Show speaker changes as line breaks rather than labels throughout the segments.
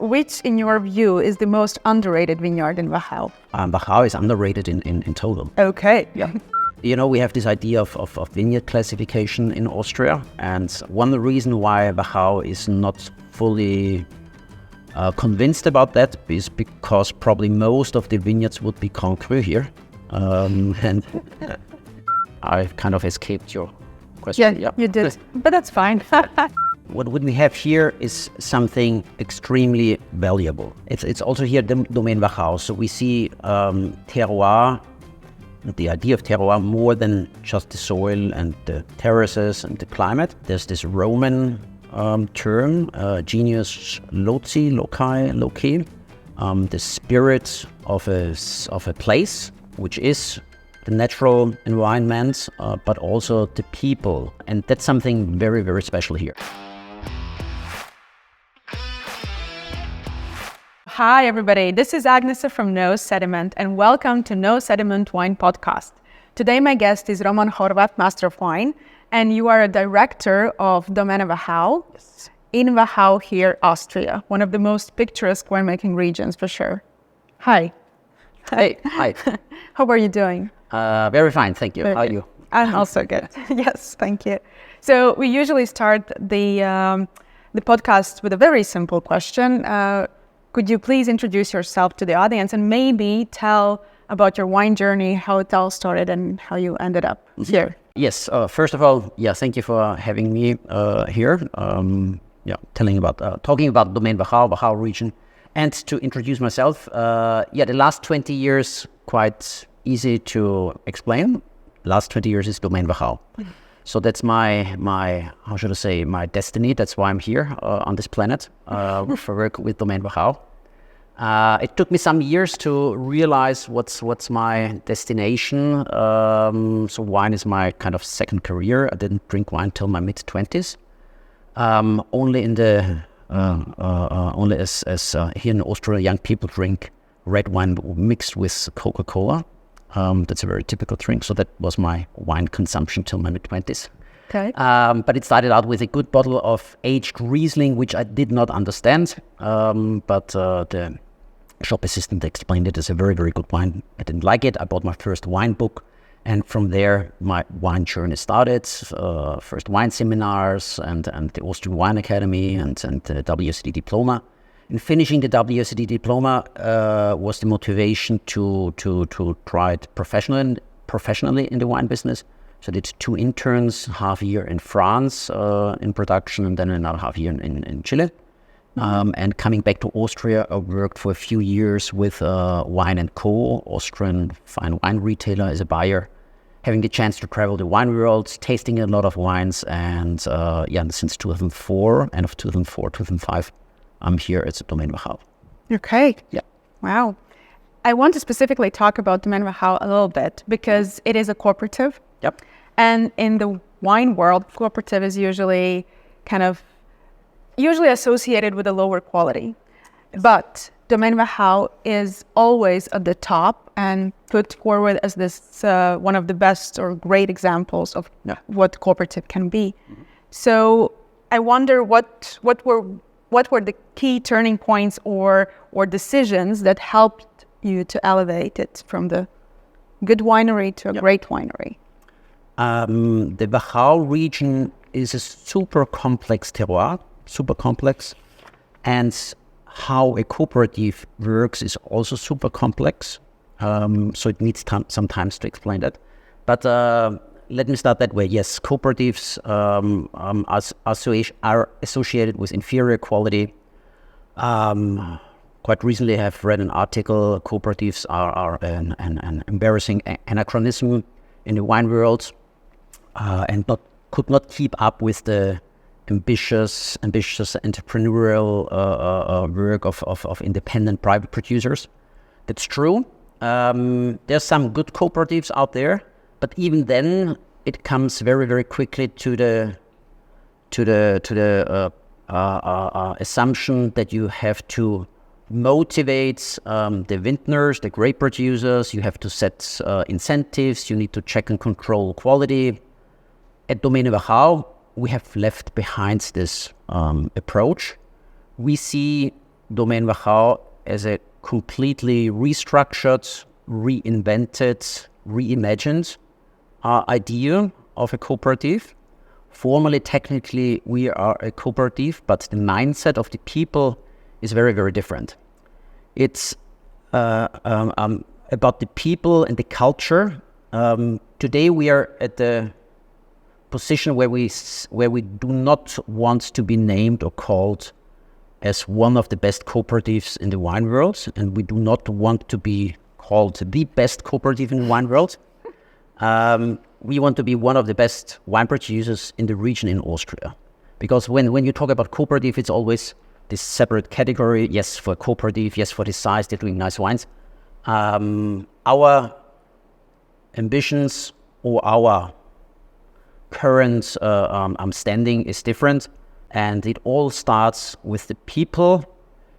Which, in your view, is the most underrated vineyard in Wachau?
Wachau is underrated in total.
Okay.
Yeah. You know, we have this idea of vineyard classification in Austria, and one reason why Wachau is not fully convinced about that is because probably most of the vineyards would be Grand Cru here. And I kind of escaped your question.
Yeah, you did, but that's fine.
What we have here is something extremely valuable. It's also here Domäne Wachau. So we see terroir, the idea of terroir, more than just the soil and the terraces and the climate. There's this Roman term, genius loci, loci, the spirit of a place, which is the natural environment, but also the people. And that's something very, very special here.
Hi, everybody. This is Agnese from No Sediment, and welcome to No Sediment Wine Podcast. Today, my guest is Roman Horvath, Master of Wine, and you are a director of Domäne Wachau in Wachau here, Austria, one of the most picturesque winemaking regions for sure. Hi.
Hey, hi.
How are you doing?
Very fine, thank you. How are you?
I'm also good. Yes, thank you. So we usually start the podcast with a very simple question. Could you please introduce yourself to the audience and maybe tell about your wine journey, how it all started and how you ended up here?
Yes, first of all, thank you for having me here. Talking about Domäne Wachau region. And to introduce myself, the last 20 years, quite easy to explain. Last 20 years is Domäne Wachau. So that's my destiny. That's why I'm here on this planet for work with Domäne Wachau. It took me some years to realize what's my destination. So wine is my kind of second career. I didn't drink wine till my mid-20s. Only as here in Austria, young people drink red wine mixed with Coca-Cola. That's a very typical drink. So that was my wine consumption till my mid-20s.
Okay.
But it started out with a good bottle of aged Riesling, which I did not understand. But the shop assistant explained it as a very, very good wine. I didn't like it. I bought my first wine book. And from there, my wine journey started. First wine seminars and the Austrian Wine Academy and the WSET diploma. And finishing the WSET diploma was the motivation to try it professionally in the wine business. So I did 2 interns, half a year in France in production, and then another half year in Chile. And coming back to Austria, I worked for a few years with Wine & Co., Austrian fine wine retailer, as a buyer, having the chance to travel the wine world, tasting a lot of wines. And since 2004, end of 2004, 2005, I'm here at Domäne Wachau.
Okay.
Yeah.
Wow. I want to specifically talk about Domäne Wachau a little bit because it is a cooperative.
Yep.
And in the wine world, cooperative is usually associated with a lower quality. Yes. But Domäne Wachau is always at the top and put forward as this one of the best or great examples of what cooperative can be. Mm-hmm. So I wonder what were the key turning points or decisions that helped you to elevate it from the good winery to a great winery?
The Wachau region is a super complex terroir, super complex. And how a cooperative works is also super complex. So it needs some time to explain that. But let me start that way. Yes, cooperatives are associated with inferior quality. Quite recently, I have read an article. Cooperatives are an embarrassing anachronism in the wine world, and could not keep up with the ambitious entrepreneurial work of independent private producers. That's true. There's some good cooperatives out there. But even then, it comes very, very quickly to the assumption that you have to motivate the vintners, the grape producers. You have to set incentives. You need to check and control quality. At Domäne Wachau, we have left behind this approach. We see Domäne Wachau as a completely restructured, reinvented, reimagined idea of a cooperative. Formally, technically, we are a cooperative, but the mindset of the people is very, very different. It's about the people and the culture. Today, we are at the position where we do not want to be named or called as one of the best cooperatives in the wine world, and we do not want to be called the best cooperative in the wine world. We want to be one of the best wine producers in the region in Austria. Because when you talk about cooperative, it's always this separate category. Yes, for cooperative, yes, for the size, they're doing nice wines. Our ambitions or our current standing is different, and it all starts with the people.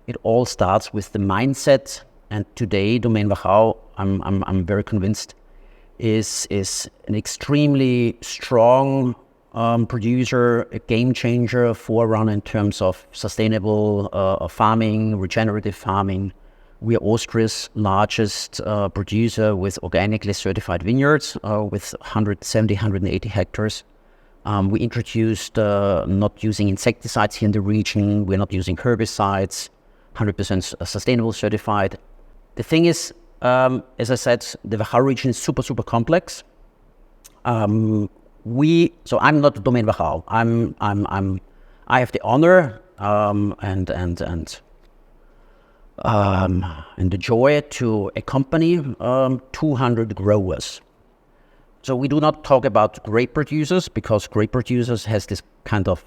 It all starts with the mindset. And today, Domäne Wachau, I'm very convinced, is an extremely strong producer, a game changer, forerunner in terms of sustainable farming, regenerative farming. We are Austria's largest producer with organically certified vineyards with 170, 180 hectares. We introduced not using insecticides here in the region. We're not using herbicides, 100% sustainable certified. The thing is, as I said, the Wachau region is super, super complex. So I'm not Domäne Wachau. I have the honor and the joy to accompany 200 growers. So we do not talk about grape producers, because grape producers has this kind of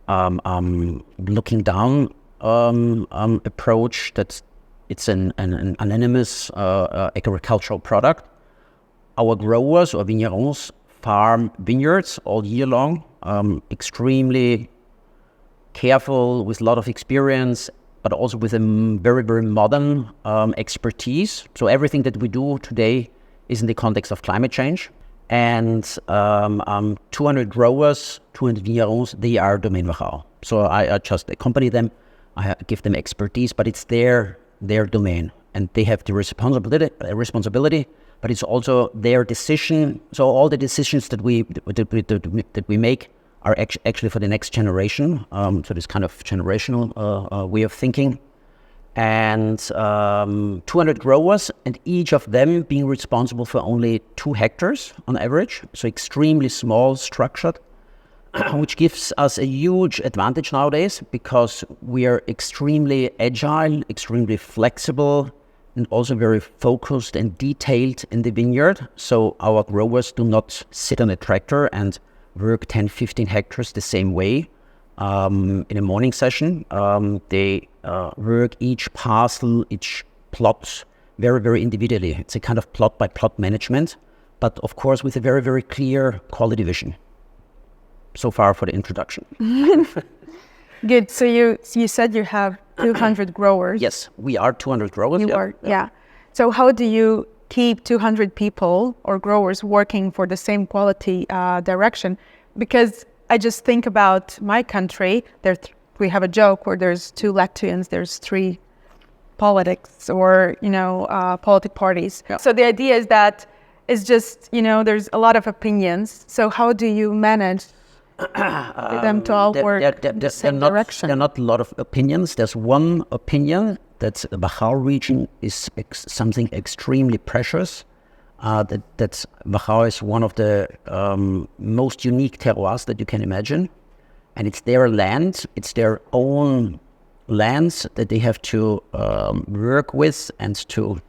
looking down approach that it's an anonymous agricultural product. Our growers or vignerons farm vineyards all year long, extremely careful, with a lot of experience, but also with a very, very modern expertise. So everything that we do today is in the context of climate change. And 200 growers, 200 vignerons, they are Domäne Wachau. So I just accompany them, I give them expertise, but it's their domain, and they have the responsibility, but it's also their decision. So all the decisions that we make are actually for the next generation. So this kind of generational way of thinking. And 200 growers, and each of them being responsible for only 2 hectares on average. So extremely small, structured, which gives us a huge advantage nowadays, because we are extremely agile, extremely flexible, and also very focused and detailed in the vineyard. So our growers do not sit on a tractor and work 10, 15 hectares the same way in a morning session. They work each parcel, each plot very, very individually. It's a kind of plot by plot management, but of course with a very, very clear quality vision. So far for the introduction.
Good. So you said you have 200 growers.
Yes, we are 200 growers.
Yeah. So how do you keep 200 people or growers working for the same quality direction? Because I just think about my country. We have a joke where there's 2 Latvians, there's 3 politics or politic parties. Yeah. So the idea is that it's just there's a lot of opinions. So how do you manage them to all work in the same direction?
There are not a lot of opinions. There's one opinion that the Wachau region is something extremely precious. That Wachau is one of the most unique terroirs that you can imagine. And it's their land, it's their own lands that they have to work with and to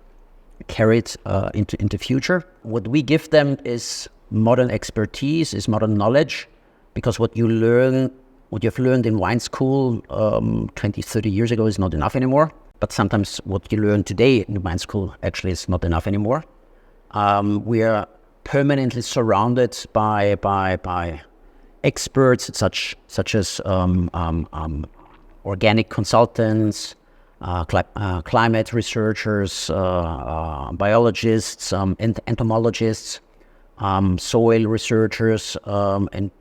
carry it into future. What we give them is modern expertise, is modern knowledge, because what you've learned in wine school 20, 30 years ago is not enough anymore. But sometimes what you learn today in wine school actually is not enough anymore. We are permanently surrounded by experts such as organic consultants, climate researchers, biologists, entomologists, soil researchers, and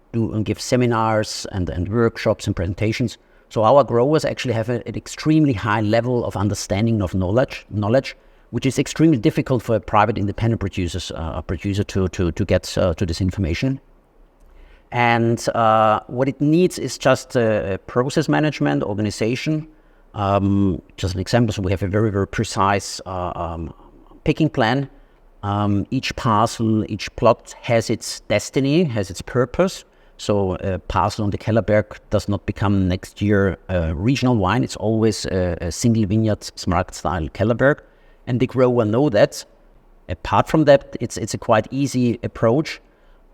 give seminars and workshops and presentations. So our growers actually have an extremely high level of understanding of knowledge, which is extremely difficult for a private independent producer to get to this information. And what it needs is just process management, organization. Just an example, so we have a very, very precise picking plan. Each parcel, each plot has its destiny, has its purpose. So a parcel on the Kellerberg does not become next year a regional wine. It's always a single vineyard smart style Kellerberg. And the grower know that. Apart from that, it's a quite easy approach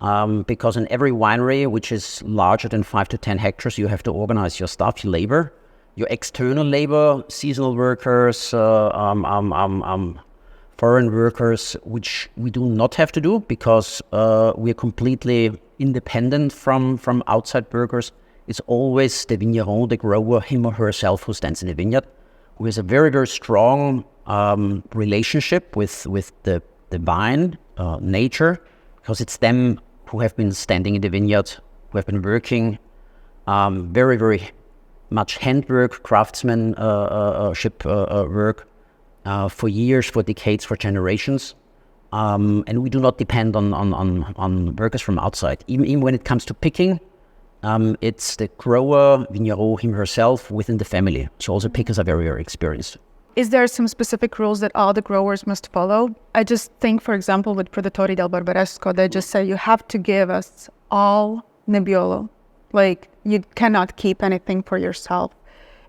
because in every winery, which is larger than 5 to 10 hectares, you have to organize your staff, your labor, your external labor, seasonal workers, foreign workers, which we do not have to do because we are completely independent from outside workers. It's always the vigneron, the grower, him or herself who stands in the vineyard, who has a very, very strong relationship with the vine, nature, because it's them who have been standing in the vineyard, who have been working very, very much handwork, craftsmanship work for years, for decades, for generations. And we do not depend on workers from outside. Even when it comes to picking, it's the grower, vigneron, him herself within the family. So also pickers are very, very experienced.
Is there some specific rules that all the growers must follow? I just think, for example, with Produttori del Barbaresco, they just say you have to give us all Nebbiolo. Like, you cannot keep anything for yourself.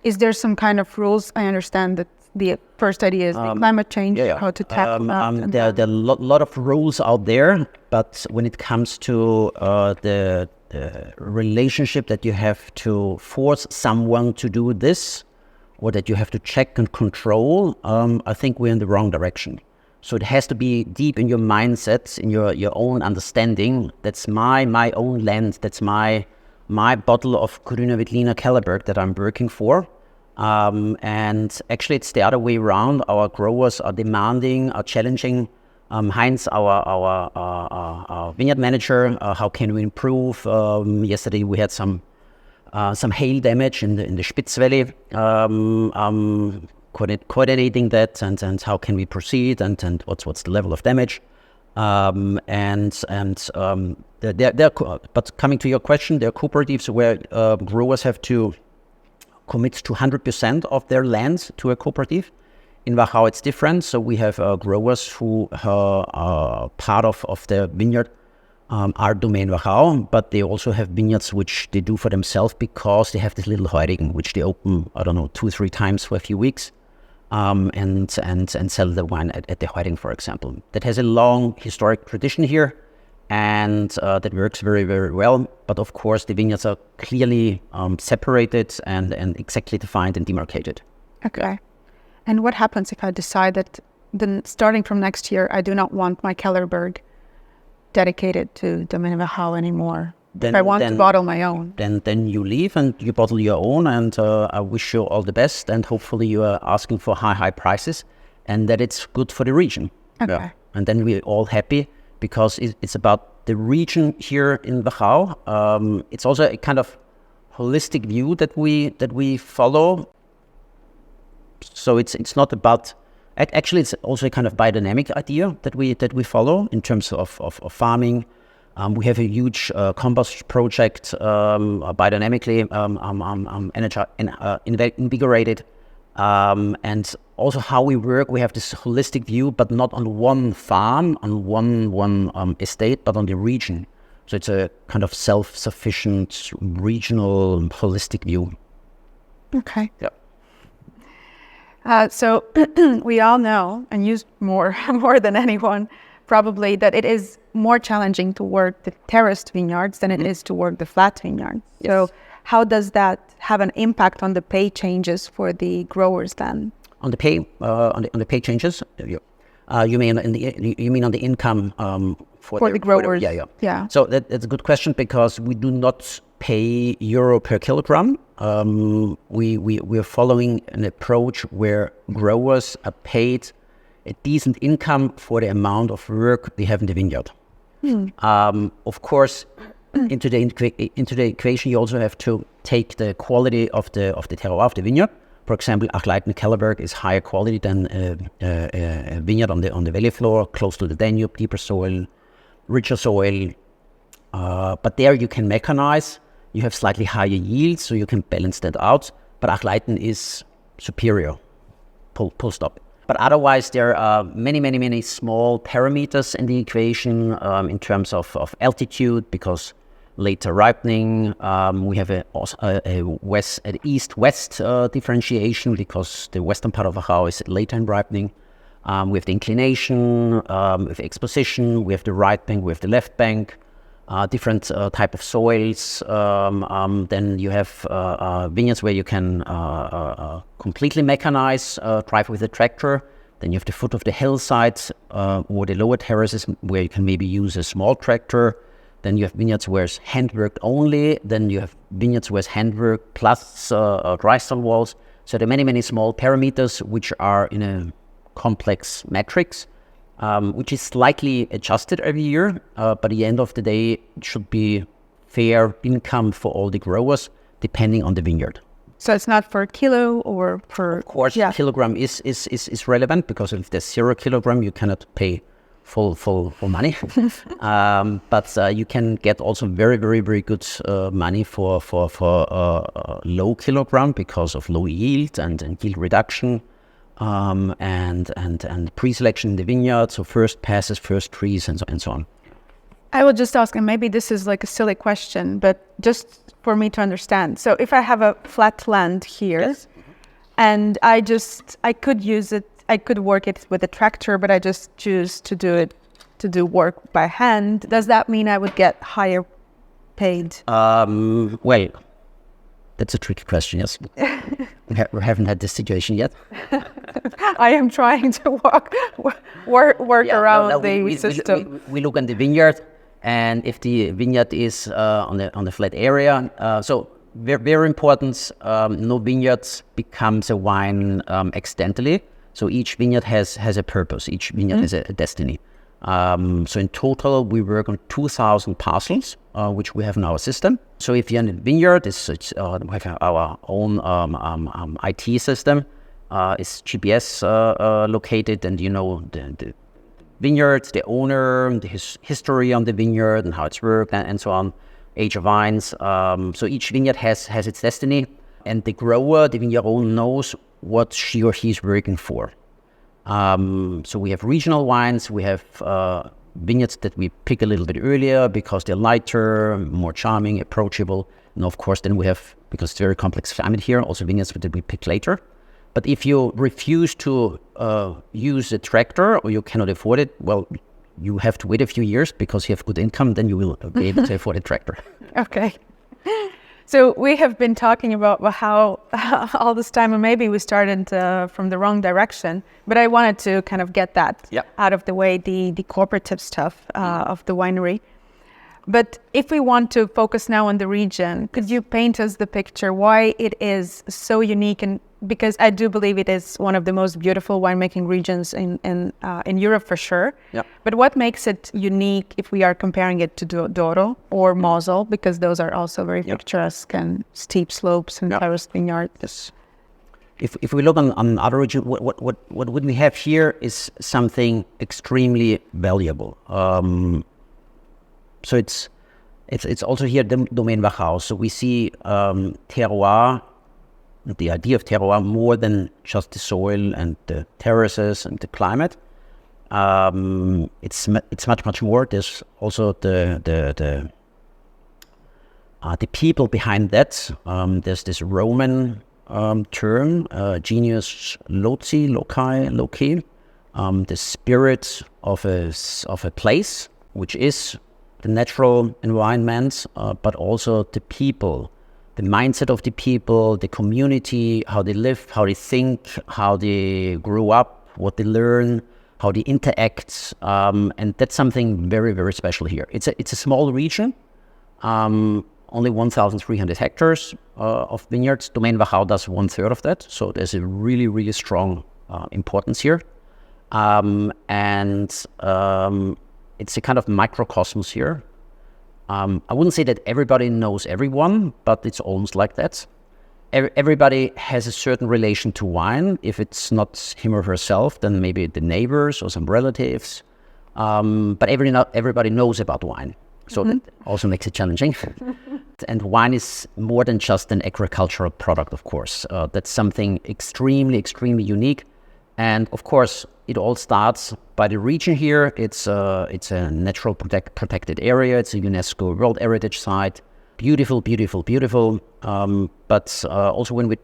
Is there some kind of rules? I understand that the first idea is the climate change, how to tackle that.
There are a lot of rules out there, but when it comes to the relationship that you have to force someone to do this, or that you have to check and control, I think we're in the wrong direction. So it has to be deep in your mindset, in your own understanding. That's my own land. That's my bottle of Grüner Veltliner Kellerberg that I'm working for. And actually, it's the other way around. Our growers are demanding, are challenging. Heinz, our vineyard manager, how can we improve? Yesterday we had some hail damage in the Spitz Valley, coordinating that and how can we proceed and what's the level of damage. But coming to your question, there are cooperatives where growers have to commit to 100% of their land to a cooperative. In Wachau, it's different. So we have growers who are part of the vineyard are Domäne Wachau, but they also have vineyards which they do for themselves because they have this little Heurigen, which they open, 2-3 times for a few weeks, and sell the wine at the Heurigen, for example. That has a long historic tradition here, and that works very, very well. But of course, the vineyards are clearly separated and exactly defined and demarcated. Okay.
And what happens if I decide that then starting from next year, I do not want my Kellerberg dedicated to Domäne Wachau anymore? If I want to bottle my own.
Then you leave and you bottle your own, and I wish you all the best, and hopefully you are asking for high prices and that it's good for the region.
Okay. Yeah.
And then we're all happy because it's about the region here in Wachau. It's also a kind of holistic view that we follow. So it's not about, actually it's also a kind of biodynamic idea that we follow in terms of farming. We have a huge compost project, biodynamically invigorated, and also how we work. We have this holistic view, but not on one farm, on one estate, but on the region. So it's a kind of self-sufficient, regional, holistic view.
Okay.
Yeah.
So we all know, and you more than anyone, probably, that it is more challenging to work the terraced vineyards than it is to work the flat vineyards. Yes. So how does that have an impact on the pay changes for the growers then?
On the pay, on the pay changes, you mean on the income for
the growers?
Yeah. So that's a good question because we do not pay euro per kilogram. We are following an approach where growers are paid a decent income for the amount of work they have in the vineyard. Of course, into the equation, you also have to take the quality of the terroir of the vineyard. For example, Achleiten Kellerberg is higher quality than a vineyard on the valley floor, close to the Danube, deeper soil, richer soil. But there you can mechanize. You have slightly higher yields, so you can balance that out. But Achleiten is superior, full stop. But otherwise, there are many small parameters in the equation in terms of altitude, because later ripening, we have a east-west differentiation, because the western part of Wachau is later in ripening. We have the inclination, we have exposition, we have the right bank, we have the left bank, different type of soils. Then you have vineyards where you can completely mechanize, drive with a tractor. Then you have the foot of the hillside or the lower terraces where you can maybe use a small tractor. Then you have vineyards where it's handworked only. Then you have vineyards where it's handwork plus dry stone walls. So there are many small parameters which are in a complex matrix, which is slightly adjusted every year. But at the end of the day, it should be fair income for all the growers, depending on the vineyard.
So it's not per kilo or per...
Of course, kilogram is relevant, because if there's 0 kilogram, you cannot pay full money. But you can get also very good money for low kilogram because of low yield and yield reduction, and pre-selection in the vineyard. So first passes, first trees, and so on.
I will just ask, and maybe this is like a silly question, but just for me to understand. So if I have a flat land here, yes, and I could use it, I could work it with a tractor, but I just choose to do work by hand. Does that mean I would get higher paid?
Well, that's a tricky question, yes. We haven't had this situation yet.
I am trying to work around the system.
We look on the vineyard, and if the vineyard is on the flat area, so very important, no vineyards becomes a wine accidentally. So each vineyard has a purpose. Each vineyard has a destiny. So in total, we work on 2,000 parcels, which we have in our system. So if you're in a vineyard, we have our own IT system. It's GPS located, and you know the vineyards, the owner, the history on the vineyard and how it's worked, and so on, age of vines. So each vineyard has its destiny, and the grower, the vineyard owner, knows what she or he is working for. So we have regional wines, we have vineyards that we pick a little bit earlier because they're lighter, more charming, approachable. And of course, then we have, because it's a very complex climate here, also vineyards that we pick later. But if you refuse to use a tractor, or you cannot afford it, well, you have to wait a few years, because you have good income, then you will be able to afford a tractor.
Okay. So we have been talking about Wachau all this time, and maybe we started from the wrong direction, but I wanted to kind of get that out of the way, the cooperative stuff of the winery. But if we want to focus now on the region, could you paint us the picture why it is so unique? And because I do believe it is one of the most beautiful winemaking regions in Europe for sure. Yeah. But what makes it unique if we are comparing it to Douro or Mosel, because those are also very picturesque and steep slopes and terraced vineyards.
Yes. If we look on other regions, what we have here is something extremely valuable. So it's also here the Domäne Wachau. So we see terroir, the idea of terroir, more than just the soil and the terraces and the climate. It's much more. There's also the people behind that. There's this Roman term, genius loci, the spirit of a place, which is the natural environment, but also the people, the mindset of the people, the community, how they live, how they think, how they grow up, what they learn, how they interact, and that's something very, very special here. It's a small region, only 1,300 hectares of vineyards. Domäne Wachau does 1/3 of that, so there's a really, really strong importance here, and it's a kind of microcosmos here. I wouldn't say that everybody knows everyone, but it's almost like that. Everybody has a certain relation to wine. If it's not him or herself, then maybe the neighbors or some relatives. But everybody knows about wine. So that also makes it challenging. And wine is more than just an agricultural product, of course. That's something extremely, extremely unique. And of course, it all starts by the region here. It's a natural protected area. It's a UNESCO World Heritage Site. Beautiful, beautiful, beautiful. But also when we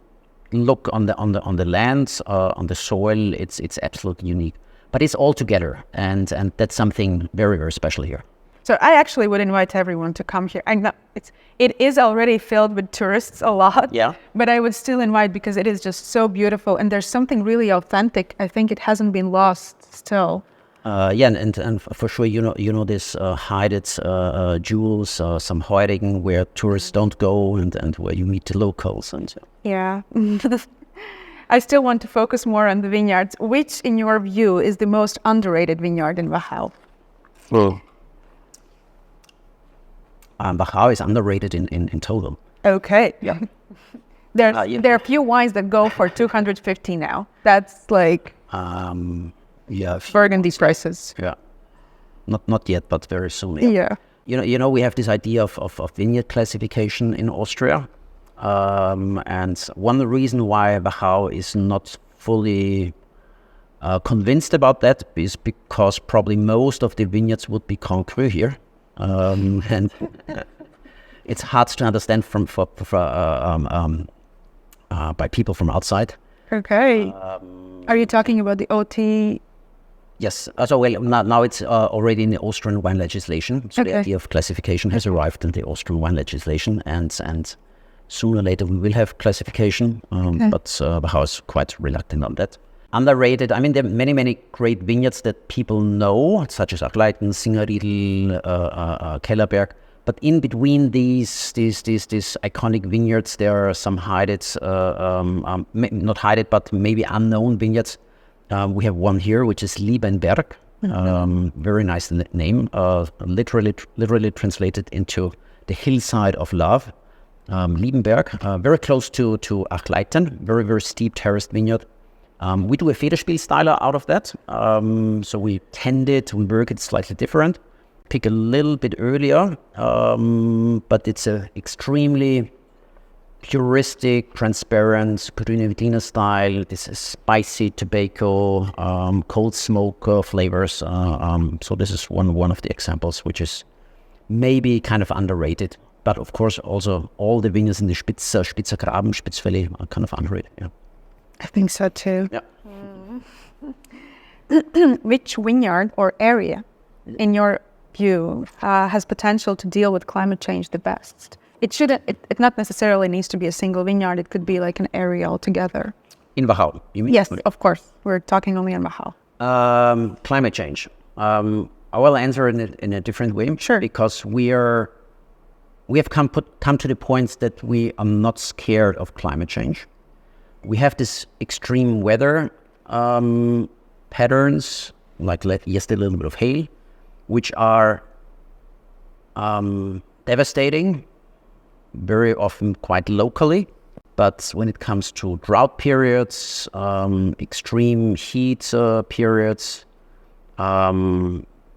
look on the land, on the soil, it's absolutely unique. But it's all together, and that's something very, very special here.
So I actually would invite everyone to come here. It is already filled with tourists a lot.
Yeah.
But I would still invite because it is just so beautiful, and there's something really authentic. I think it hasn't been lost still.
And for sure, you know this hided jewels, some Heurigen where tourists don't go, and where you meet the locals. And
yeah. I still want to focus more on the vineyards. Which, in your view, is the most underrated vineyard in Wachau?
Wachau is underrated in total.
Okay. Yeah. There are a few wines that go for 250 now. That's like Burgundy prices.
Yeah. Not yet, but very soon.
Yeah.
You know, we have this idea of vineyard classification in Austria. And one reason why Wachau is not fully convinced about that is because probably most of the vineyards would be Cru here. And it's hard to understand by people from outside.
Okay. Are you talking about the OT?
Yes. Now it's already in the Austrian wine legislation. So the idea of classification has arrived in the Austrian wine legislation, and sooner or later we will have classification. But Wachau is quite reluctant on that. Underrated. I mean, there are many, many great vineyards that people know, such as Achleiten, Singerriedl, Kellerberg. But in between these iconic vineyards, there are some hided, not hided, but maybe unknown vineyards. We have one here, which is Liebenberg. Very nice name. Literally translated into the hillside of love. Liebenberg, very close to Achleiten. Very, very steep terraced vineyard. We do a Federspielstyler out of that. So we tend it, we work it slightly different. Pick a little bit earlier, but it's a extremely puristic, transparent, Grüne style. This is spicy tobacco, cold smoke flavors. So this is one of the examples, which is maybe kind of underrated. But of course, also all the vineyards in the Spitzer Graben, Spitzvalley are kind of underrated. Yeah.
I think so too.
Yeah.
Which vineyard or area, in your view, has potential to deal with climate change the best? It not necessarily needs to be a single vineyard. It could be like an area altogether.
In Wachau, you mean?
Yes, of course. We're talking only on Wachau.
Climate change. I will answer in a different way.
Sure.
Because we have come to the point that we are not scared of climate change. We have this extreme weather patterns, like yesterday a little bit of hail, which are devastating, very often quite locally. But when it comes to drought periods, extreme heat periods,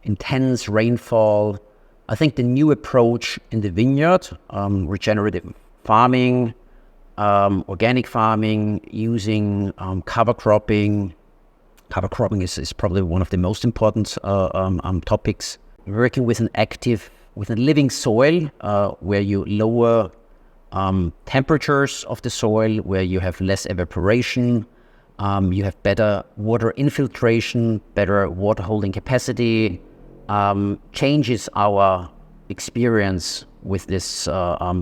intense rainfall, I think the new approach in the vineyard, regenerative farming, organic farming, using cover cropping. Cover cropping is probably one of the most important topics. Working with a living soil, where you lower temperatures of the soil, where you have less evaporation, you have better water infiltration, better water holding capacity, changes our experience with this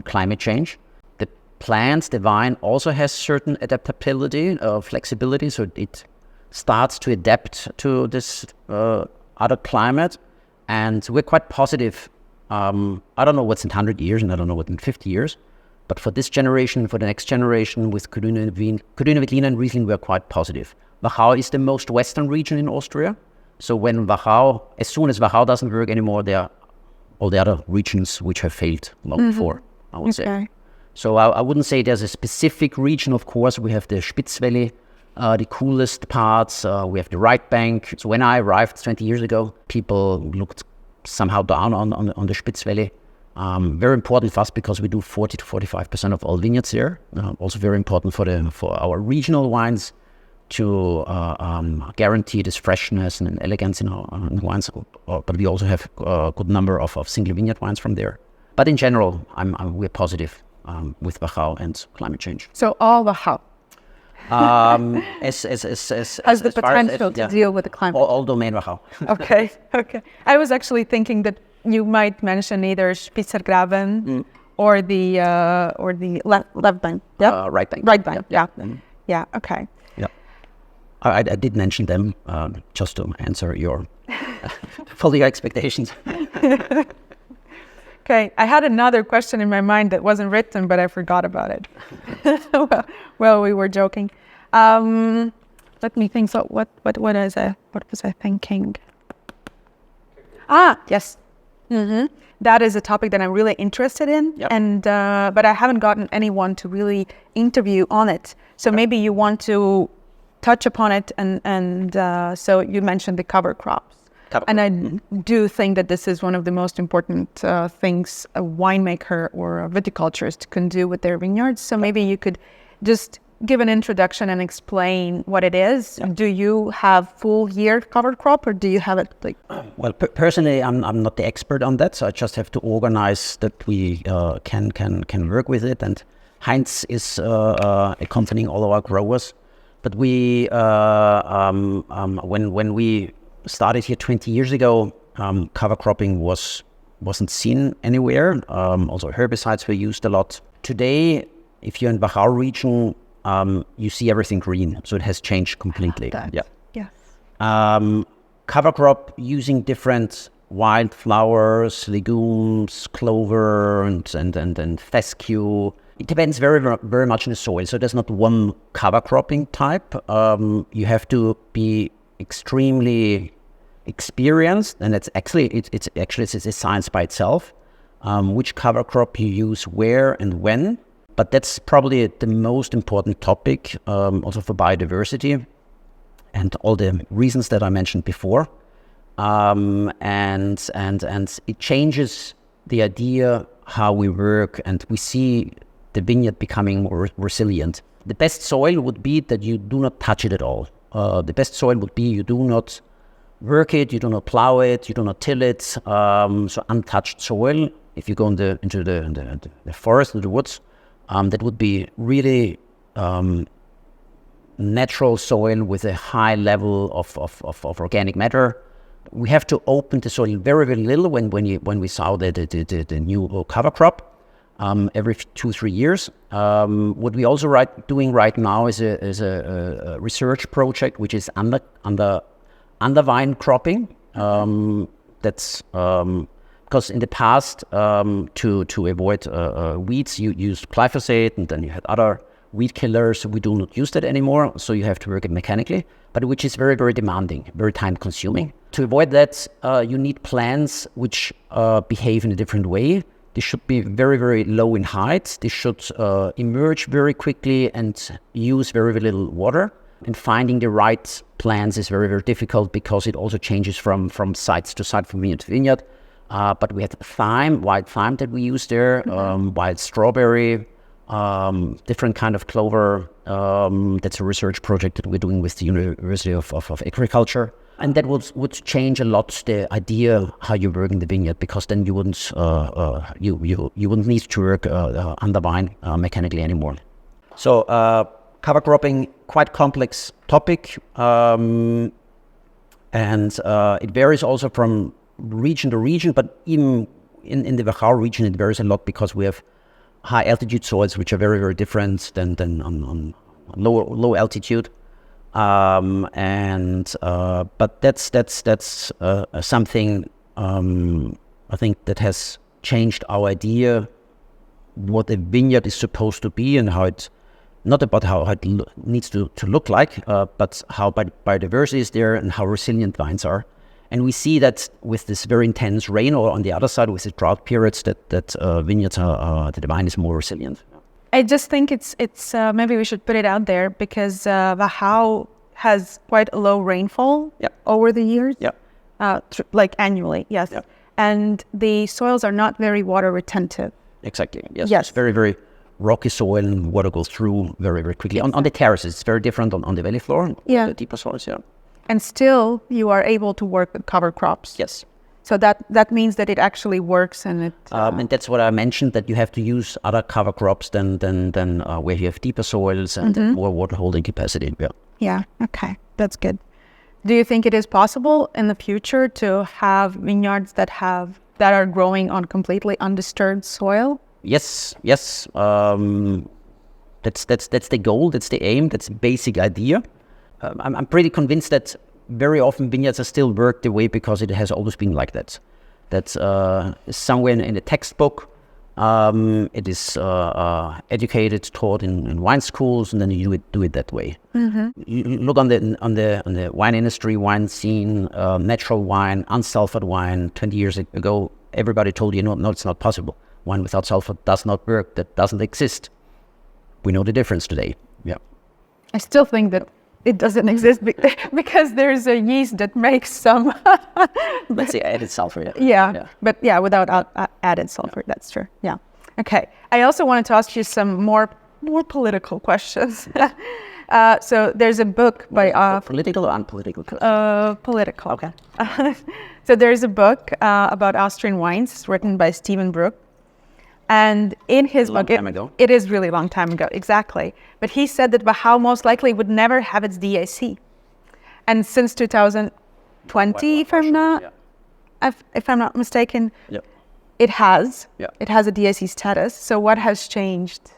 climate change. The plant, the vine, also has certain adaptability, flexibility, so it starts to adapt to this other climate, and we're quite positive. I don't know what's in 100 years, and I don't know what in 50 years, but for this generation, for the next generation, with Grüne Veltliner and Riesling, we're quite positive. Wachau is the most western region in Austria, so as soon as Wachau doesn't work anymore, there are all the other regions which have failed long before, I would say. So I wouldn't say there's a specific region. Of course, we have the Spitzvalley, the coolest parts. We have the right bank. So when I arrived 20 years ago, people looked somehow down on the Spitzvalley. Very important for us because we do 40 to 45% of all vineyards there. Also very important for our regional wines to guarantee this freshness and elegance in our wines. But we also have a good number of single vineyard wines from there. But in general, we're positive with Wachau and climate change.
So all Wachau
has
the potential to deal with the climate.
All Domäne Wachau.
Okay. I was actually thinking that you might mention either Spitzergraben or the left bank. Yeah.
Right bank.
Right bank. Yeah. Yeah. Okay.
Yeah. I did mention them just to answer your follow your expectations.
Okay, I had another question in my mind that wasn't written, but I forgot about it. well, we were joking. Let me think. So, what was I thinking? Yes. That is a topic that I'm really interested in, and but I haven't gotten anyone to really interview on it. So maybe you want to touch upon it, and so you mentioned the cover crops. And I do think that this is one of the most important things a winemaker or a viticulturist can do with their vineyards. So maybe you could just give an introduction and explain what it is. Do you have full year cover crop, or do you have it like?
Well, personally, I'm not the expert on that, so I just have to organize that we can work with it. And Heinz is accompanying all of our growers. But we when we started here 20 years ago, cover cropping wasn't seen anywhere. Also herbicides were used a lot. Today, if you're in Wachau region, you see everything green, so it has changed completely.
Yes.
Cover crop using different wild flowers, legumes, clover, and fescue. It depends very, very much on the soil. So there's not one cover cropping type. You have to be extremely experienced, and it's a science by itself. Which cover crop you use where and when, but that's probably the most important topic, also for biodiversity and all the reasons that I mentioned before. And it changes the idea how we work, and we see the vineyard becoming more resilient. The best soil would be that you do not touch it at all. The best soil would be you do not work it, you do not plow it, you do not till it. So untouched soil. If you go into the forest, into the woods, that would be really natural soil with a high level of organic matter. We have to open the soil very, very little when we sow the new cover crop. Every 2-3 years. What we also doing right now is a research project which is under vine cropping. That's because in the past to avoid weeds you used glyphosate, and then you had other weed killers. We do not use that anymore, so you have to work it mechanically, but which is very, very demanding, very time consuming. To avoid that, you need plants which behave in a different way. They should be very, very low in height. They should emerge very quickly and use very, very little water. And finding the right plants is very, very difficult because it also changes from site to site, from vineyard to vineyard. But we have wild thyme that we use there, wild strawberry, different kind of clover. That's a research project that we're doing with the University of Agriculture. And that would change a lot the idea how you work in the vineyard, because then you wouldn't you wouldn't need to work under vine mechanically anymore. So cover cropping, quite complex topic, and it varies also from region to region. But even in the Wachau region, it varies a lot because we have high altitude soils which are very, very different than on low altitude. But that's something I think that has changed our idea what a vineyard is supposed to be, and how it not about how it needs to look like, but how biodiversity is there and how resilient vines are. And we see that with this very intense rain, or on the other side with the drought periods, that vineyards the vine is more resilient.
I just think it's maybe we should put it out there because Wachau has quite a low rainfall over the years, like annually, yes. Yep. And the soils are not very water retentive.
Exactly, yes. It's very, very rocky soil and water goes through very, very quickly. On the terraces, it's very different on the valley floor, the deeper soils,
And still, you are able to work with cover crops.
Yes.
So that means that it actually works, and it.
And that's what I mentioned, that you have to use other cover crops than where you have deeper soils and more water holding capacity. Yeah.
Yeah. Okay, that's good. Do you think it is possible in the future to have vineyards that are growing on completely undisturbed soil?
Yes. That's the goal. That's the aim. That's the basic idea. I'm pretty convinced that very often vineyards are still worked the way because it has always been like that. That's somewhere in the textbook. It is educated, taught in wine schools, and then you do it that way. You look on the wine industry, wine scene, natural wine, unsulfured wine. 20 years ago, everybody told you, no, it's not possible. Wine without sulfur does not work. That doesn't exist. We know the difference today. Yeah.
I still think that it doesn't exist because there's a yeast that makes some.
Let's say added sulfur.
But without added sulfur, that's true. Yeah. Okay. I also wanted to ask you some more political questions. So there's a book by
political or unpolitical?
Political.
Okay.
So there's a book about Austrian wines written by Stephen Brook. And in his book, it is really a long time ago, exactly. But he said that Wachau most likely would never have its DAC. And since 2020, if I'm not mistaken, it has. It has a DAC status. So what has changed?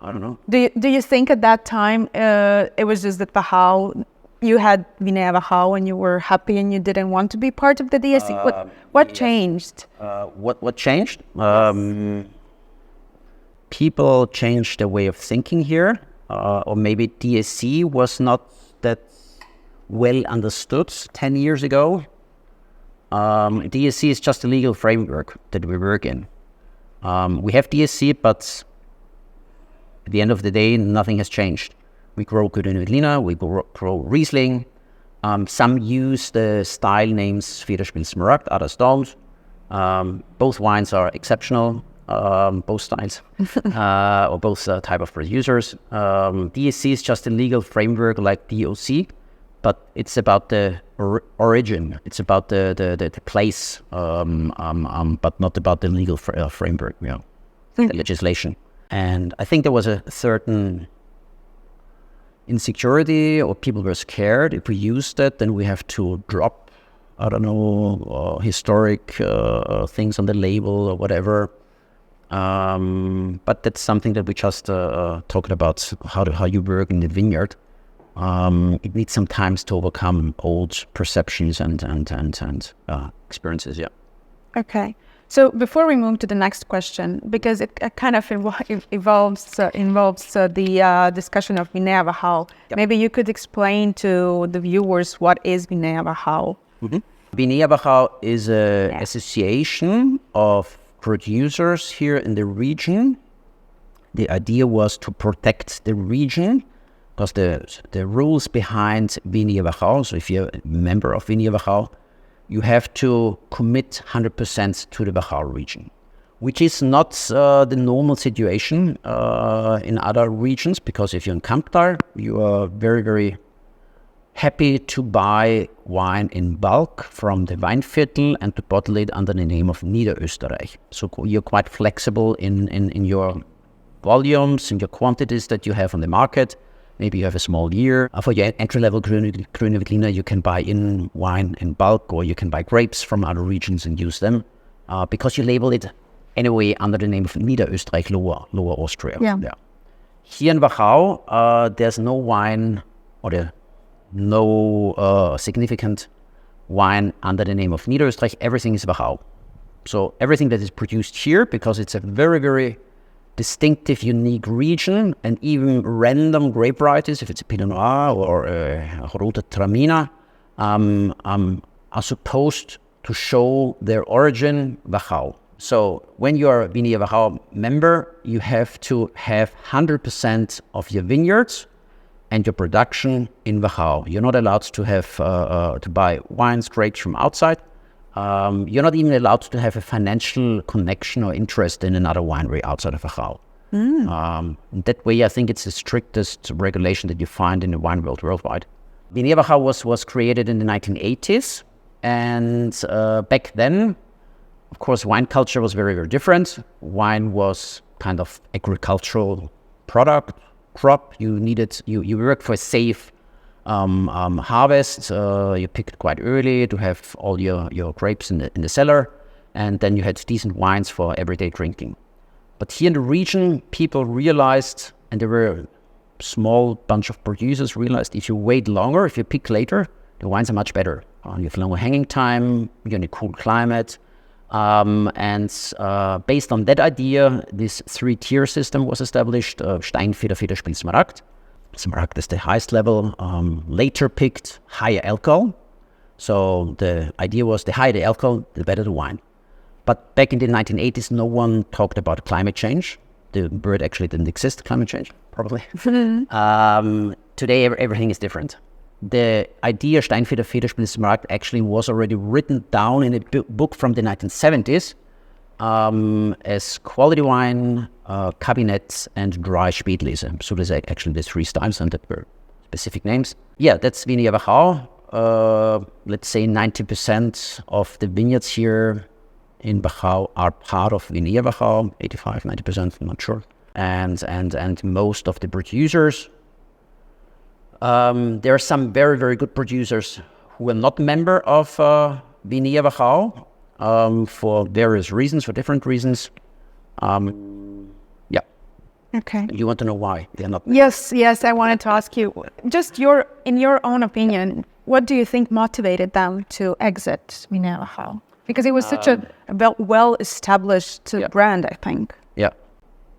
I don't know.
Do you think at that time it was just that Wachau, you had Vinea Wachau and you were happy and you didn't want to be part of the DAC? What changed?
What changed? People changed their way of thinking here, or maybe DAC was not that well understood 10 years ago. DAC is just a legal framework that we work in. We have DAC, but at the end of the day, nothing has changed. We grow Domäne, we grow Riesling. Some use the style names Federspiel Smaragd, others don't. Both wines are exceptional, both styles, or both type of producers. DAC is just a legal framework like DOC, but it's about the origin. It's about the place, but not about the legal framework, the legislation. And I think there was a certain insecurity, or people were scared if we used it, then we have to drop, historic things on the label or whatever. But that's something that we just talked about, how you work in the vineyard. It needs some time to overcome old perceptions and experiences. Yeah.
Okay. So before we move to the next question, because it kind of involves the discussion of Vinea Wachau, maybe you could explain to the viewers what is Vinea Wachau.
Vinea Wachau is an association of producers here in the region. The idea was to protect the region, because the rules behind Vinea Wachau, so if you're a member of Vinea Wachau, you have to commit 100% to the Wachau region, which is not the normal situation in other regions, because if you're in Kamptal, you are very, very happy to buy wine in bulk from the Weinviertel and to bottle it under the name of Niederösterreich. So you're quite flexible in your volumes, in your quantities that you have on the market. Maybe you have a small year. For your entry-level Grüne Veltliner, you can buy in wine in bulk, or you can buy grapes from other regions and use them, because you label it anyway under the name of Niederösterreich, Lower Austria.
Yeah.
Here in Wachau, there's no wine, or no significant wine under the name of Niederösterreich. Everything is Wachau. So everything that is produced here, because it's a very, very distinctive, unique region, and even random grape varieties, if it's a Pinot Noir or a Rote Traminer, are supposed to show their origin, Wachau. So when you are a Vinea Wachau member, you have to have 100% of your vineyards and your production in Wachau. You're not allowed to have to buy wines, grapes from outside. You're not even allowed to have a financial connection or interest in another winery outside of Wachau. In that way, I think it's the strictest regulation that you find in the wine world worldwide. Vinea Wachau was created in the 1980s, and back then, of course, wine culture was very, very different. Wine was kind of agricultural crop. You worked for a safe harvest. You picked quite early to have all your grapes in the cellar, and then you had decent wines for everyday drinking. But here in the region, people realized, and there were a small bunch of producers realized, if you wait longer, if you pick later, the wines are much better. You have longer hanging time, you're in a cool climate. Based on that idea, this 3-tier system was established. Stein, Feder, Federspiel, Smaragd. Smaragd is the highest level. Later picked higher alcohol. So the idea was the higher the alcohol, the better the wine. But back in the 1980s, no one talked about climate change. The word actually didn't exist, climate change, probably. Today, everything is different. The idea Stein, Feder, Federspiel, Smaragd actually was already written down in a book from the 1970s as quality wine, Kabinett, and dry Spätlese. So there's actually the 3 styles, and that were specific names. Yeah, that's Vinea Wachau. Let's say 90% of the vineyards here in Wachau are part of Vinea Wachau, 85, 90%, I'm not sure. And most of the producers, there are some very, very good producers who are not member of Vinea Wachau for various reasons, for different reasons. Yeah.
Okay.
You want to know why they're not?
Yes, I wanted to ask you, just in your own opinion, what do you think motivated them to exit Vinea Wachau? Because it was such a well-established brand, I think.
Yeah.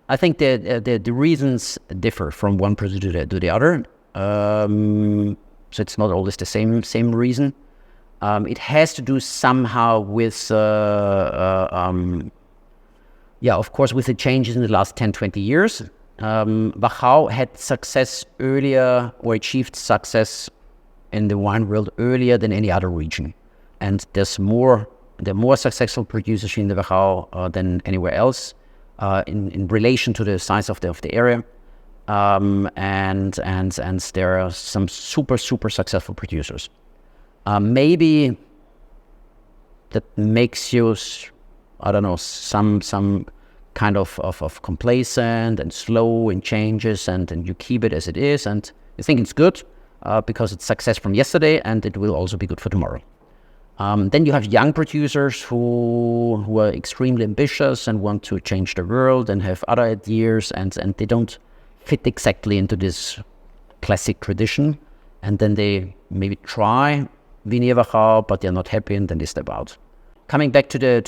I think the reasons differ from one producer to the other. So it's not always the same reason. It has to do somehow with, of course, with the changes in the last 10, 20 years. Wachau had success earlier, or achieved success in the wine world earlier than any other region. And there are more successful producers in the Wachau than anywhere else in relation to the size of the area. And there are some super successful producers. Maybe that makes you, I don't know, some kind of complacent and slow in changes, and you keep it as it is, and you think it's good because it's success from yesterday, and it will also be good for tomorrow. Then you have young producers who are extremely ambitious and want to change the world and have other ideas, and they don't fit exactly into this classic tradition, and then they maybe try Vinea Wachau, but they're not happy, and then they step out. Coming back to the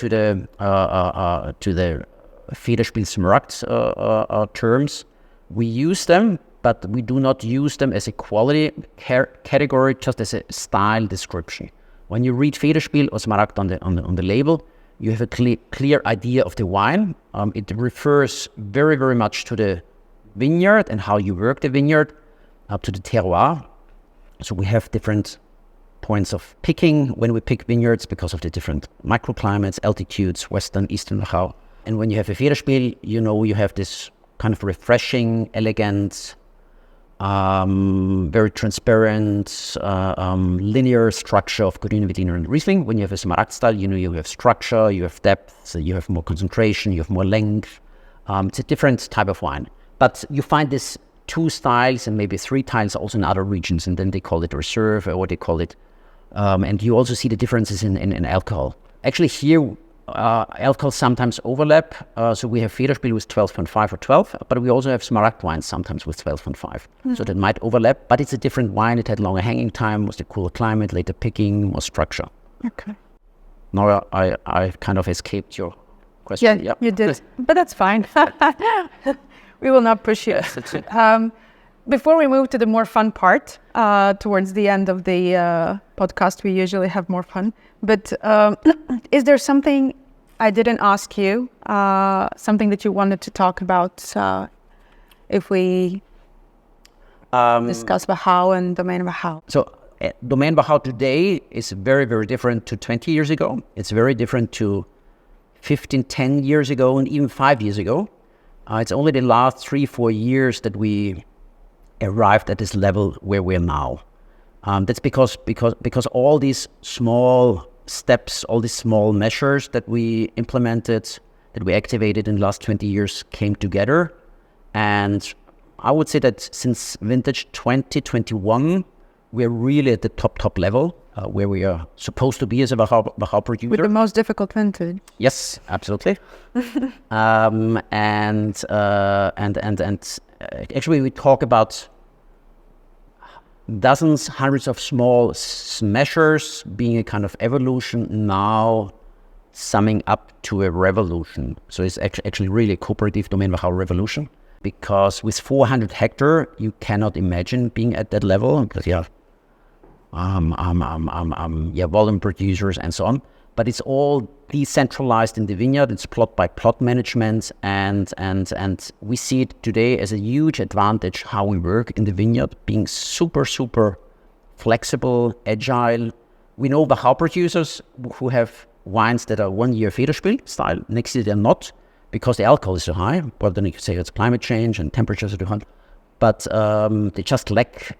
Federspiel Smaragd terms, we use them, but we do not use them as a quality category, just as a style description. When you read Federspiel or Smaragd on the label, you have a clear idea of the wine. It refers very, very much to the vineyard and how you work the vineyard, up to the terroir. So we have different points of picking when we pick vineyards because of the different microclimates, altitudes, western, eastern Wachau. And when you have a Federspiel, you have this kind of refreshing, elegant, very transparent, linear structure of Grüne Veltliner and Riesling. When you have a Smaragd style, you have structure, you have depth, you have more concentration, you have more length. It's a different type of wine. But you find these 2 styles and maybe 3 styles also in other regions, and then they call it reserve, or they call it, and you also see the differences in alcohol. Actually here, alcohol sometimes overlap, so we have Federspiel with 12.5 or 12, but we also have Smaragd wines sometimes with 12.5. So that might overlap, but it's a different wine. It had longer hanging time, was the cooler climate, later picking, more structure.
Okay.
Nora, I kind of escaped your question.
Yeah, you did, but that's fine. We will not push you. Before we move to the more fun part, towards the end of the podcast, we usually have more fun. But is there something I didn't ask you, something that you wanted to talk about if we discuss Wachau and Domäne Wachau?
So Domäne Wachau today is very, very different to 20 years ago. It's very different to 15, 10 years ago, and even 5 years ago. It's only the last 3-4 years that we arrived at this level where we're now. That's because all these small steps, all these small measures that we implemented, that we activated in the last 20 years came together. And I would say that since vintage 2021, we're really at the top level, where we are supposed to be as a Wachau producer.
With the most difficult vintage.
Yes, absolutely. And actually we talk about dozens, hundreds of small measures being a kind of evolution, now summing up to a revolution. So it's actually really a cooperative Domäne Wachau revolution, because with 400 hectares, you cannot imagine being at that level, because you have volume producers and so on. But it's all decentralized in the vineyard. It's plot by plot management, and we see it today as a huge advantage how we work in the vineyard, being super flexible, agile. We know Wachau producers who have wines that are 1 year Federspiel style. Next year they're not, because the alcohol is so high. But then you could say it's climate change and temperatures are too high. But they just lack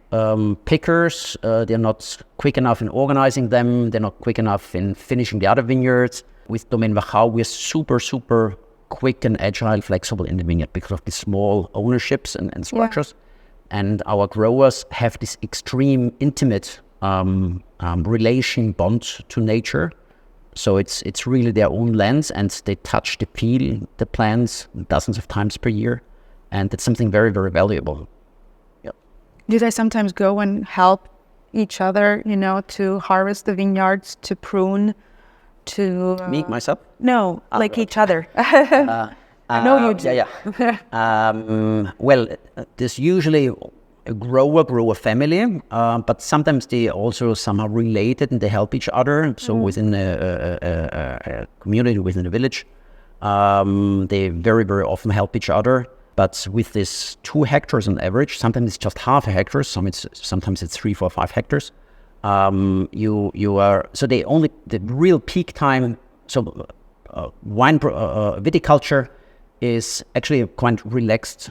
pickers. They're not quick enough in organizing them. They're not quick enough in finishing the other vineyards. With Domäne Wachau, we're super quick and agile, flexible in the vineyard because of the small ownerships and structures. Yeah. And our growers have this extreme intimate relation bond to nature. So it's really their own lands, and they touch the peel, the plants dozens of times per year. And it's something very, very valuable. Yep.
Do they sometimes go and help each other, to harvest the vineyards, to prune, to...
Me, myself?
No, like each other. I know you do.
Yeah. Well, there's usually a grower family, but sometimes they also somehow related and they help each other. So within a community, within a village, they very, very often help each other. But with this 2 hectares on average, sometimes it's just half a hectare, sometimes it's 3, 4, 5 hectares. You are, so the real peak time. So viticulture is actually a quite relaxed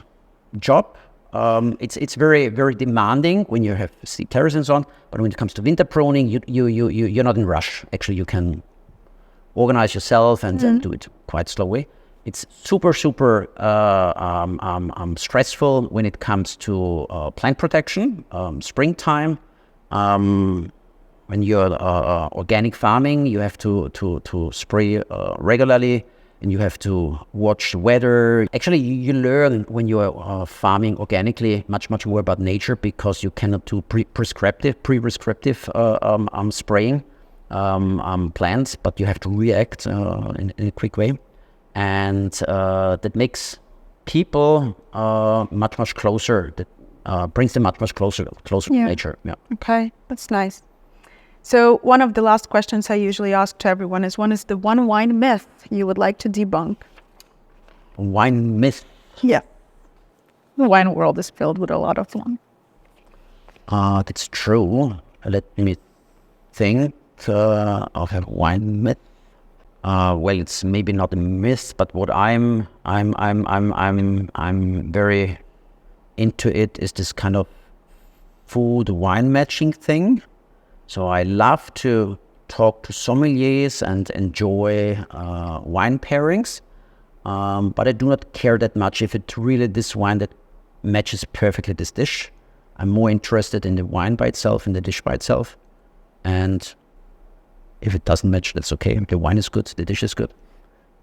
job. It's very, very demanding when you have terrace and so on. But when it comes to winter pruning, you're not in rush. Actually, you can organize yourself and do it quite slowly. It's super stressful when it comes to plant protection, springtime. When you're organic farming, you have to spray regularly, and you have to watch the weather. Actually, you learn when you are farming organically much more about nature, because you cannot do pre-prescriptive spraying plants, but you have to react in a quick way. And that makes people much closer. That brings them much closer to nature. Yeah.
Okay, that's nice. So one of the last questions I usually ask to everyone is, what is the one wine myth you would like to debunk?
Wine myth?
Yeah. The wine world is filled with a lot of them.
That's true. Let me think of a wine myth. Well, it's maybe not a myth, but what I'm very into it is this kind of food wine matching thing. So I love to talk to sommeliers and enjoy wine pairings, but I do not care that much if it's really this wine that matches perfectly this dish. I'm more interested in the wine by itself, in the dish by itself, and if it doesn't match, that's okay. The wine is good, the dish is good.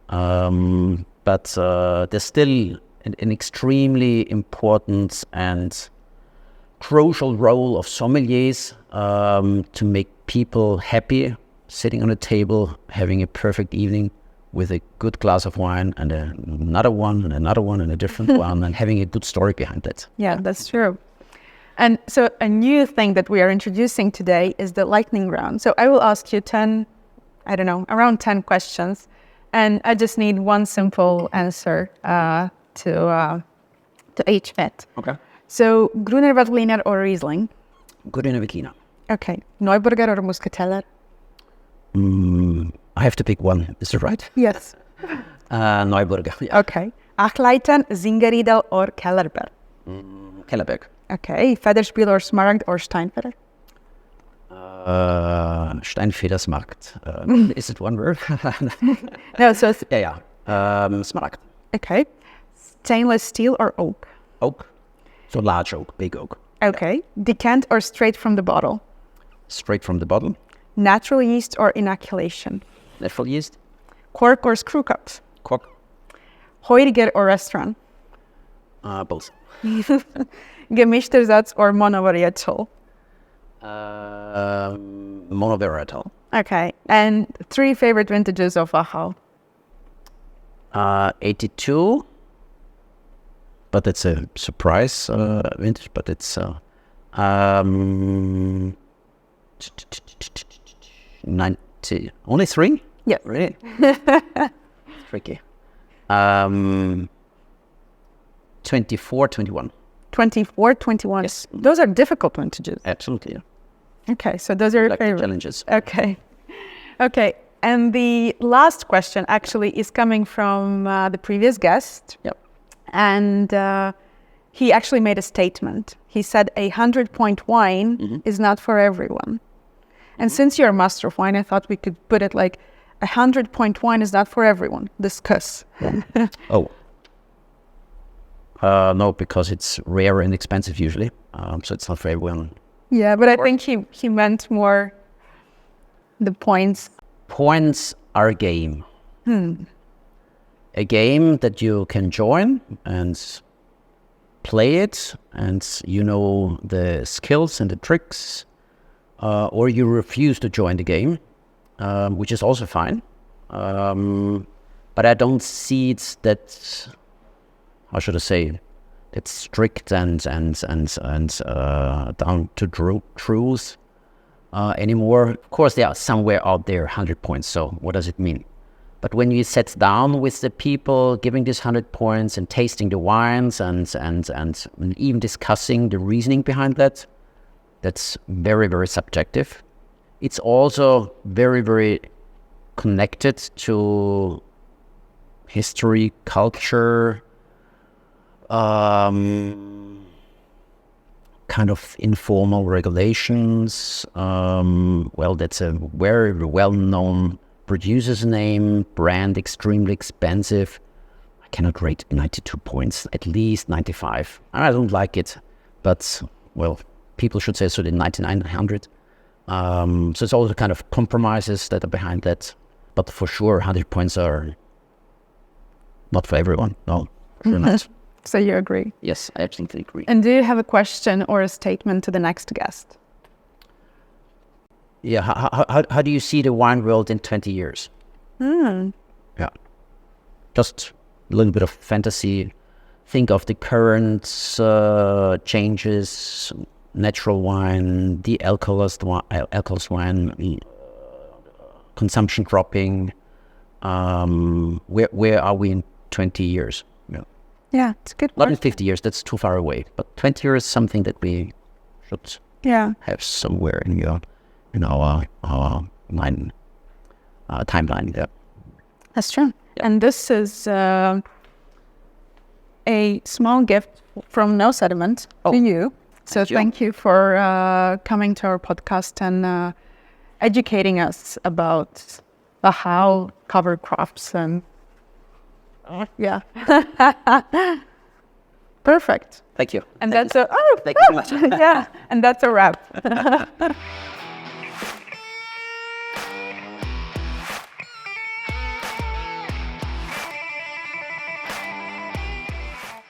But there's still an extremely important and crucial role of sommeliers to make people happy, sitting on a table, having a perfect evening with a good glass of wine and another one and a different one, and having a good story behind that.
Yeah, that's true. And so a new thing that we are introducing today is the lightning round. So I will ask you around 10 questions, and I just need one simple answer to each bit.
Okay.
So Gruner Veltliner or Riesling?
Gruner Veltliner.
Okay. Neuburger or Muscateller?
I have to pick one. Is that right?
Yes.
Neuburger. Yeah.
Okay. Achleiten, Zingerriedel or Kellerberg?
Kellerberg.
Okay. Federspiel or Smaragd or Steinfeder?
Steinfedersmarkt. Is it one word?
No, so...
Yeah. Smaragd.
Okay. Stainless steel or oak?
Oak. So large oak, big oak.
Okay. Decant or straight from the bottle?
Straight from the bottle.
Natural yeast or inoculation?
Natural yeast.
Cork or screw cups?
Cork.
Heuriger or restaurant?
Both.
Gemischter Satz or monovarietal?
Monovarietal.
Okay. And 3 favorite vintages of Wachau?
82. But it's a surprise vintage. But it's 90. Only 3?
Yeah.
Really? Tricky. 24, 21.
24, 21.
Yes.
Those are difficult vintages.
Absolutely. Yeah.
Okay, so those are your
Like the
favorite.
challenges.
Okay. And the last question actually is coming from the previous guest.
Yep.
And he actually made a statement. He said a 100-point wine is not for everyone. And since you're a master of wine, I thought we could put it like a 100-point wine is not for everyone. Discuss.
Oh. No, because it's rare and expensive usually. So it's not for everyone.
Yeah, but I think he meant more the points.
Points are a game. A game that you can join and play it, and you know the skills and the tricks, or you refuse to join the game, which is also fine. But I don't see it that, how should I say, it's strict and down to truth anymore. Of course, there are somewhere out there 100 points. So what does it mean? But when you sit down with the people giving these 100 points and tasting the wines and even discussing the reasoning behind that, that's very, very subjective. It's also very, very connected to history, culture, kind of informal regulations. Well, that's a very well-known producer's name, brand, extremely expensive. I cannot rate 92 points, at least 95. I don't like it, but, well, people should say so in 9900. So it's all the kind of compromises that are behind that. But for sure, 100 points are not for everyone. No, sure not.
So you agree?
Yes, I absolutely agree.
And do you have a question or a statement to the next guest?
Yeah, how do you see the wine world in 20 years? Yeah. Just a little bit of fantasy. Think of the current changes, natural wine, the alcoholist wine, consumption dropping. Where are we in 20 years?
Yeah, it's a good
Not
point.
in 50 years, that's too far away. But 20 years is something that we should have somewhere in our timeline. Yeah.
That's true. Yeah. And this is a small gift from No Sediment to you. So thank you for coming to our podcast and educating us about Wachau, cover crops, and yeah. Perfect.
Thank you.
And
Thank
that's
you.
a
Thank you so much.
yeah. And that's a wrap.